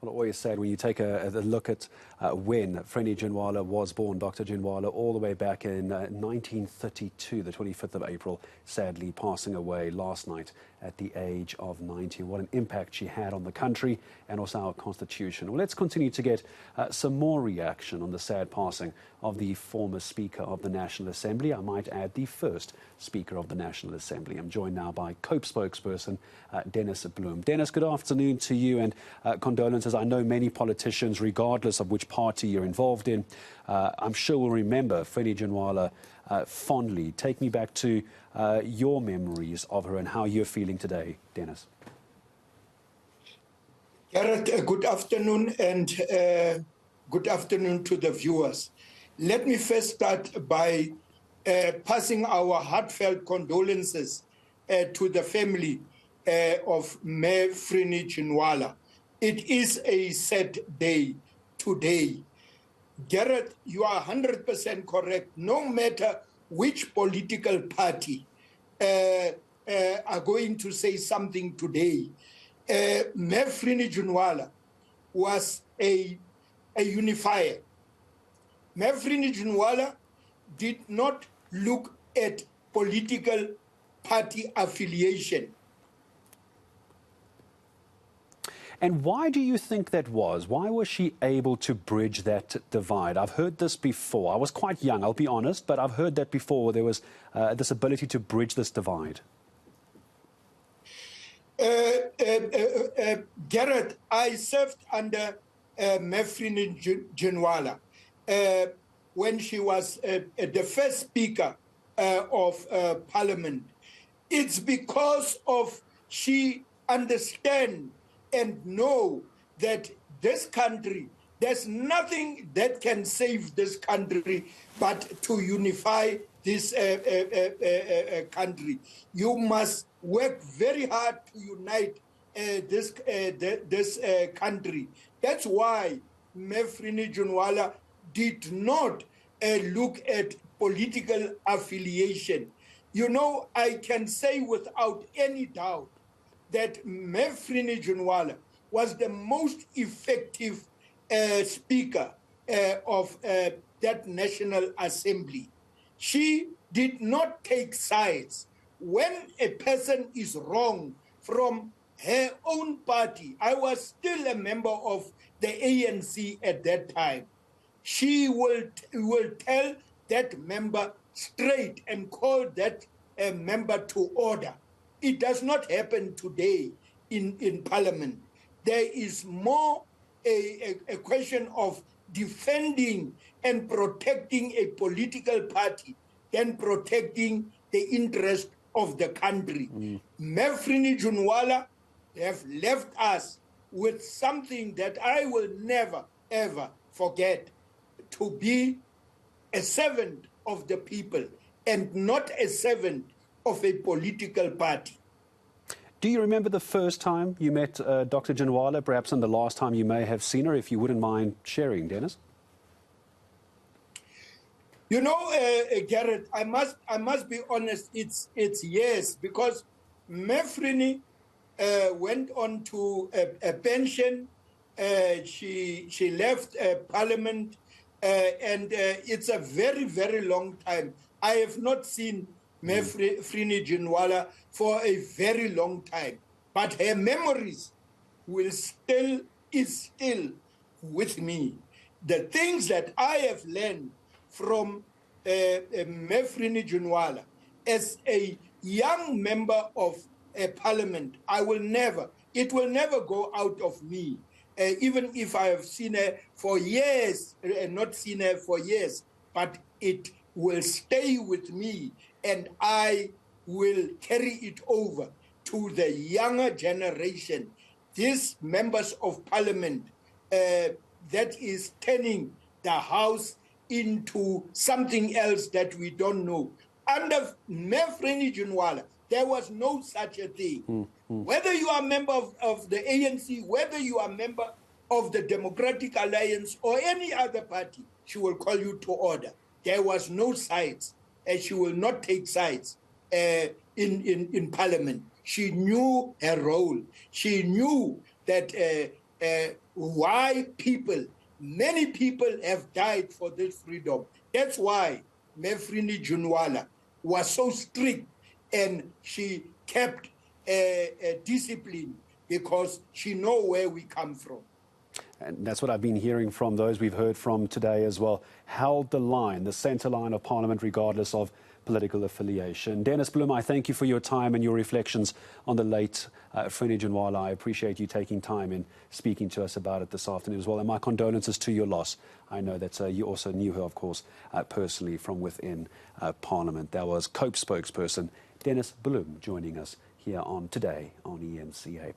Well, always said when you take a look at when Frene Ginwala was born, Dr. Ginwala, all the way back in 1932, the 25th of April, sadly passing away last night at the age of 90. What an impact she had on the country and also our constitution. Well, let's continue to get some more reaction on the sad passing of the former Speaker of the National Assembly. I might add, the first Speaker of the National Assembly. I'm joined now by COPE spokesperson Dennis Bloem. Dennis, good afternoon to you, and condolences. I know many politicians, regardless of which party you're involved in, I'm sure will remember Frene Ginwala fondly. Take me back to your memories of her and how you're feeling today, Dennis. Garrett, good afternoon, and good afternoon to the viewers. Let me first start by passing our heartfelt condolences to the family of Mayor Frene Ginwala. It is a sad day today. Garrett, you are 100% correct. No matter which political party are going to say something today, Mayor Frene Ginwala was a unifier. Mayor Frene Ginwala did not look at political party affiliation. And why do you think that was? Why was she able to bridge that divide? I've heard this before. I was quite young, I'll be honest, but I've heard that before. There was this ability to bridge this divide. Garrett, I served under Mayor Frene Ginwala when she was the first Speaker of Parliament. It's because of she understands and know that this country, there's nothing that can save this country but to unify this country. You must work very hard to unite this country. That's why Mayor Frene Ginwala did not look at political affiliation. You know, I can say without any doubt that Mayor Frene Ginwala was the most effective Speaker of that National Assembly. She did not take sides. When a person is wrong from her own party, I was still a member of the ANC at that time, she will tell that member straight and call that member to order. It does not happen today in Parliament. There is more a question of defending and protecting a political party than protecting the interest of the country. Mayor Frene Ginwala have left us with something that I will never, ever forget, to be a servant of the people and not a servant of a political party. Do you remember the first time you met Dr. Ginwala, perhaps, and the last time you may have seen her, if you wouldn't mind sharing, Dennis? You know, Garrett, I must be honest. It's yes, because Mayor Frene went on to a pension. She left Parliament, and it's a very, very long time. I have not seen Mayor Frene Ginwala for a very long time, but her memories is still with me. The things that I have learned from Mayor Frene Ginwala as a young member of Parliament, it will never go out of me. Even if I have seen her for years, not seen her for years, but it will stay with me, and I will carry it over to the younger generation. These members of Parliament that is turning the House into something else that we don't know. Under Mayor Frene Ginwala, there was no such a thing. Whether you are a member of the ANC, whether you are a member of the Democratic Alliance or any other party, she will call you to order. There was no sides, and she will not take sides in Parliament. She knew her role. She knew that why many people have died for this freedom. That's why Frene Ginwala was so strict, and she kept discipline, because she know where we come from. And that's what I've been hearing from those we've heard from today as well. Held the line, the centre line of Parliament, regardless of political affiliation. Dennis Bloem, I thank you for your time and your reflections on the late Frene Ginwala. I appreciate you taking time and speaking to us about it this afternoon as well. And my condolences to your loss. I know that you also knew her, of course, personally from within Parliament. That was COPE spokesperson Dennis Bloem joining us here on Today on eNCA.